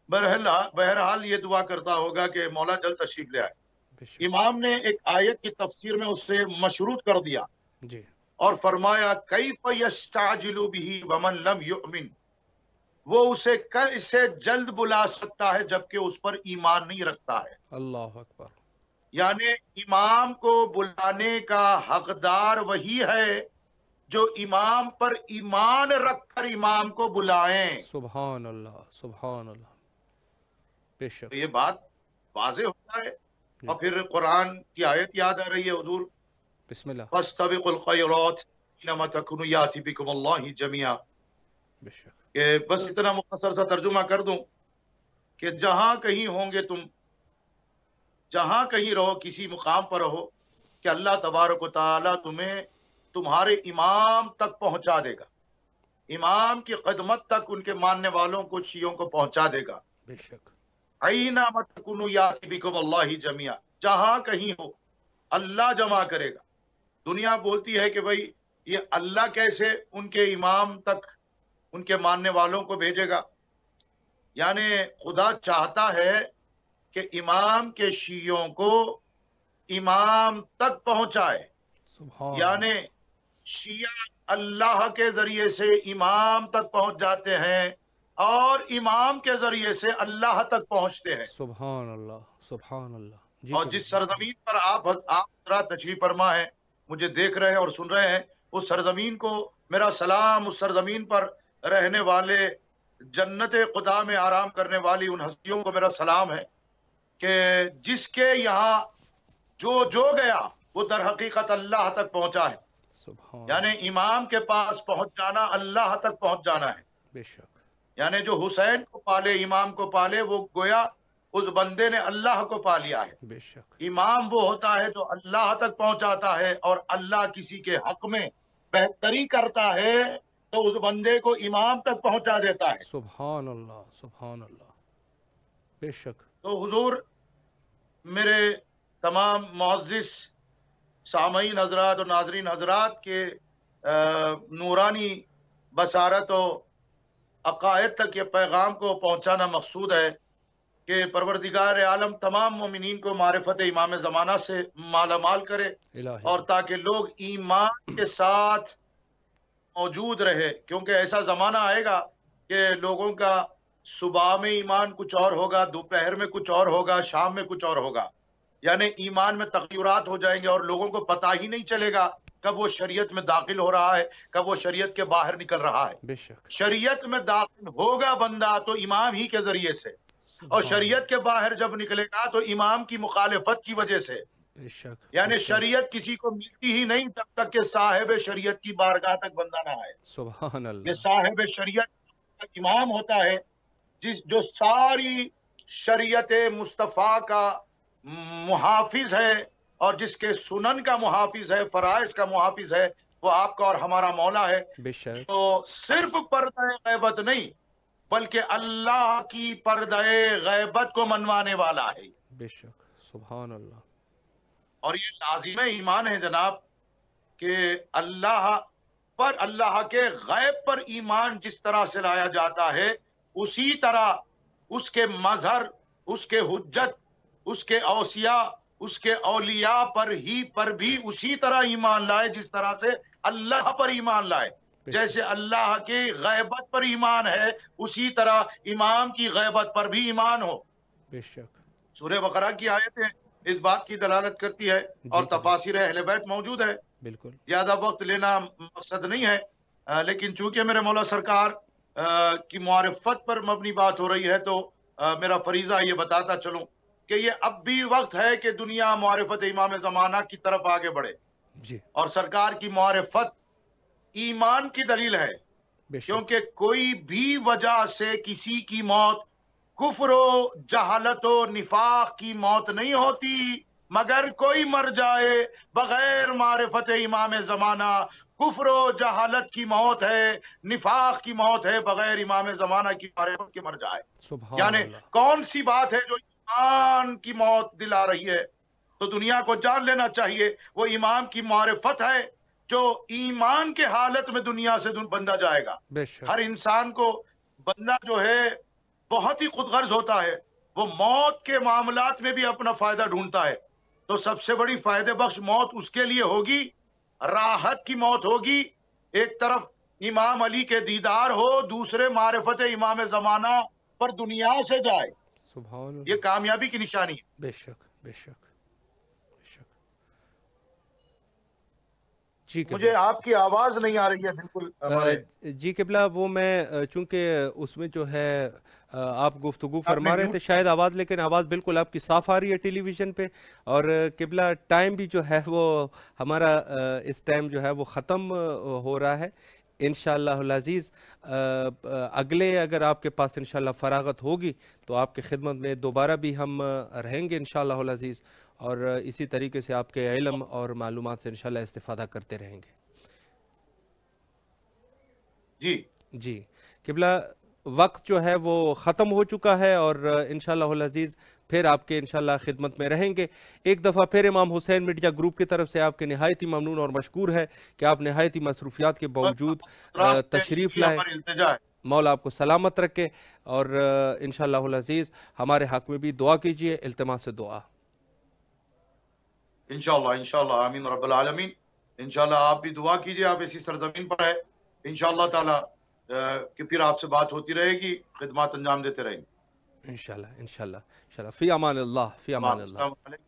بہرحال یہ دعا کرتا ہوگا کہ مولا جلد تشریف لے آئے۔ بے شک امام نے ایک آیت کی تفسیر میں اس سے مشروط کر دیا جی اور فرمایا کیف یستعجل بہ ومن لم یؤمن، وہ اسے کیسے جلد بلا سکتا ہے جبکہ اس پر ایمان نہیں رکھتا ہے۔ اللہ اکبر یعنی امام کو بلانے کا حقدار وہی ہے جو امام پر ایمان رکھ کر امام کو بلائیں۔ سبحان اللہ سبحان اللہ بے تو شک یہ بات واضح ہوتا ہے۔ جی اور پھر قرآن کی آیت یاد آ رہی ہے، حضور بسم اللہ فاستبقوا الخیرات انما تکونوا یاتی بکم اللہ جميعا، بے شک کہ بس اتنا مختصر سا ترجمہ کر دوں کہ جہاں کہیں ہوں گے تم، جہاں کہیں رہو، کسی مقام پر رہو، کہ اللہ تبارک و تعالی تمہیں تمہارے امام تک پہنچا دے گا، امام کی خدمت تک ان کے ماننے والوں کو، شیعوں کو پہنچا دے گا۔ بے شک اینما تکونوا یاتی بکم اللہ جميعا، جہاں کہیں ہو اللہ جمع کرے گا۔ دنیا بولتی ہے کہ بھئی یہ اللہ کیسے ان کے امام تک ان کے ماننے والوں کو بھیجے گا؟ یعنی خدا چاہتا ہے کہ امام کے شیعوں کو امام تک پہنچائے، سبحان یعنی شیعہ اللہ کے ذریعے سے امام تک پہنچ جاتے ہیں اور امام کے ذریعے سے اللہ تک پہنچتے ہیں۔ سبحان اللہ سبحان اللہ جی اور کبھی جس سرزمین پر آپ حضرات تشریف فرما ہیں، مجھے دیکھ رہے ہیں اور سن رہے ہیں، اس سرزمین کو میرا سلام، اس سرزمین پر رہنے والے، جنت خدا میں آرام کرنے والی ان ہستیوں کو میرا سلام ہے کہ جس کے یہاں جو گیا وہ در حقیقت اللہ تک پہنچا ہے۔ سبحان یعنی امام کے پاس پہنچ جانا اللہ تک پہنچ جانا ہے۔ بے شک یعنی جو حسین کو پالے، امام کو پالے، وہ گویا اس بندے نے اللہ کو پا لیا ہے۔ بے شک امام وہ ہوتا ہے جو اللہ تک پہنچاتا ہے، اور اللہ کسی کے حق میں بہتری کرتا ہے تو اس بندے کو امام تک پہنچا دیتا ہے۔ سبحان اللہ بے شک تو حضور، میرے تمام معزز سامعین حضرات اور ناظرین حضرات کے نورانی بصارت و عقائد تک یہ پیغام کو پہنچانا مقصود ہے کہ پروردگار عالم تمام مومنین کو معرفت امام زمانہ سے مالا مال کرے، الہی اور تاکہ لوگ ایمان کے ساتھ موجود رہے، کیونکہ ایسا زمانہ آئے گا کہ لوگوں کا صبح میں ایمان کچھ اور ہوگا، دوپہر میں کچھ اور ہوگا، شام میں کچھ اور ہوگا، یعنی ایمان میں تغیرات ہو جائیں گے اور لوگوں کو پتہ ہی نہیں چلے گا کب وہ شریعت میں داخل ہو رہا ہے، کب وہ شریعت کے باہر نکل رہا ہے۔ بے شک شریعت میں داخل ہوگا بندہ تو امام ہی کے ذریعے سے، اور سبحان شریعت کے باہر جب نکلے گا تو امام کی مخالفت کی وجہ سے۔ بے شک یعنی شریعت کسی کو ملتی ہی نہیں جب تک کہ صاحب شریعت کی بارگاہ تک بندہ نہ آئے۔ سبحان یہ اللہ صاحب شریعت امام ہوتا ہے جو ساری شریعت مصطفیٰ کا محافظ ہے، اور جس کے سنن کا محافظ ہے، فرائض کا محافظ ہے، وہ آپ کا اور ہمارا مولا ہے۔ بے شک تو صرف پردہ غیبت نہیں بلکہ اللہ کی پردہ غیبت کو منوانے والا ہے، بے شک، سبحان اللہ۔ اور یہ لازم ایمان ہے جناب کہ اللہ کے غیب پر ایمان جس طرح سے لایا جاتا ہے، اسی طرح اس کے مظہر، اس کے حجت، اس کے اوصیاء، اس کے اولیاء پر بھی اسی طرح ایمان لائے جس طرح سے اللہ پر ایمان لائے۔ جیسے اللہ کی غیبت پر ایمان ہے، اسی طرح امام کی غیبت پر بھی ایمان ہو۔ بے شک۔ سورہ بقرہ کی آیتیں اس بات کی دلالت کرتی ہے، اور تفاسیر اہل بیت موجود ہے۔ بالکل زیادہ وقت لینا مقصد نہیں ہے، لیکن چونکہ میرے مولا سرکار کی معرفت پر مبنی بات ہو رہی ہے، تو میرا فریضہ یہ بتاتا چلوں کہ یہ اب بھی وقت ہے کہ دنیا معرفت امام زمانہ کی طرف آگے بڑھے، جی، اور سرکار کی معرفت ایمان کی دلیل ہے، بے شک، کیونکہ کوئی بھی وجہ سے کسی کی موت کفر و جہالت و نفاق کی موت نہیں ہوتی، مگر کوئی مر جائے بغیر معرفت امام زمانہ، کفر و جہالت کی موت ہے، نفاق کی موت ہے، بغیر امام زمانہ کی معرفت کے مر جائے۔ سبحان یعنی اللہ۔ کون سی بات ہے جو ایمان کی موت دلا رہی ہے؟ تو دنیا کو جان لینا چاہیے وہ امام کی معرفت ہے جو ایمان کے حالت میں دنیا سے بندہ جائے گا۔ بے شک، ہر انسان کو بندہ جو ہے بہت ہی خود غرض ہوتا ہے، وہ موت کے معاملات میں بھی اپنا فائدہ ڈھونڈتا ہے، تو سب سے بڑی فائدے بخش موت اس کے لیے ہوگی، راحت کی موت ہوگی۔ ایک طرف امام علی کے دیدار ہو، دوسرے معرفت امام زمانہ پر دنیا سے جائے، سبحان اللہ۔ یہ کامیابی کی نشانی ہے۔ بے شک، بے شک، بے شک۔ جی مجھے آپ کی آواز نہیں آ رہی ہے بالکل۔ جی قبلہ، وہ میں چونکہ اس میں جو ہے آپ گفتگو فرما رہے تھے شاید آواز، لیکن آواز بالکل آپ کی صاف آ رہی ہے ٹیلی ویژن پہ، اور قبلہ ٹائم بھی جو ہے وہ ہمارا اس ٹائم جو ہے وہ ختم ہو رہا ہے۔ انشاءاللہ العزیز اگلے اگر آپ کے پاس انشاءاللہ فراغت ہوگی تو آپ کے خدمت میں دوبارہ بھی ہم رہیں گے انشاءاللہ العزیز، اور اسی طریقے سے آپ کے علم اور معلومات سے انشاءاللہ استفادہ کرتے رہیں گے۔ جی جی قبلہ، وقت جو ہے وہ ختم ہو چکا ہے، اور انشاءاللہ العزیز پھر آپ کے انشاءاللہ خدمت میں رہیں گے۔ ایک دفعہ پھر امام حسین میڈیا گروپ کی طرف سے آپ کے نہایت ہی ممنون اور مشکور ہے کہ آپ نہایت ہی مصروفیات کے باوجود تشریف لائے۔ ہماری التجا ہے۔ مولا آپ کو سلامت رکھے، اور انشاءاللہ العزیز ہمارے حق میں بھی دعا کیجئے، التماس دعا۔ انشاءاللہ آمین رب العالمین۔ انشاءاللہ آپ بھی دعا کیجئے، آپ اسی سرزمین پر ہے انشاءاللہ تعالی کہ پھر آپ سے بات ہوتی رہے گی، خدمات انجام دیتے رہیں گے انشاءاللہ انشاءاللہ انشاءاللہ۔ فی امان اللہ، فی امان اللہ۔ السلام علیکم۔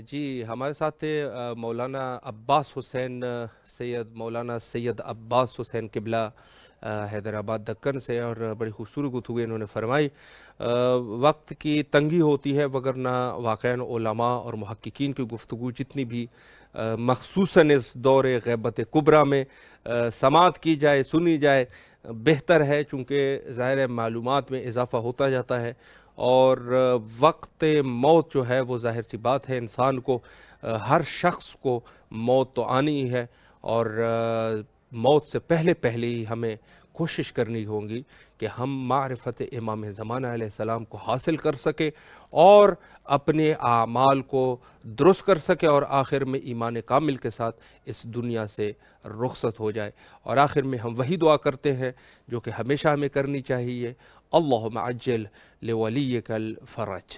جی ہمارے ساتھ تھے مولانا عباس حسین سید، مولانا سید عباس حسین قبلہ حیدرآباد دکن سے، اور بڑی خوبصورت گفتگو انہوں نے فرمائی۔ وقت کی تنگی ہوتی ہے، وگرنہ واقعاً علماء اور محققین کی گفتگو جتنی بھی مخصوصاً اس دور غیبت کبریٰ میں سماعت کی جائے، سنی جائے، بہتر ہے، چونکہ ظاہر معلومات میں اضافہ ہوتا جاتا ہے، اور وقت موت جو ہے وہ ظاہر سی بات ہے، انسان کو، ہر شخص کو موت تو آنی ہی ہے، اور موت سے پہلے ہی ہمیں کوشش کرنی ہوگی کہ ہم معرفت امام زمانہ علیہ السلام کو حاصل کر سکیں، اور اپنے اعمال کو درست کر سکے، اور آخر میں ایمان کامل کے ساتھ اس دنیا سے رخصت ہو جائے۔ اور آخر میں ہم وہی دعا کرتے ہیں جو کہ ہمیشہ ہمیں کرنی چاہیے، اللہم عجل لولیک الفرج۔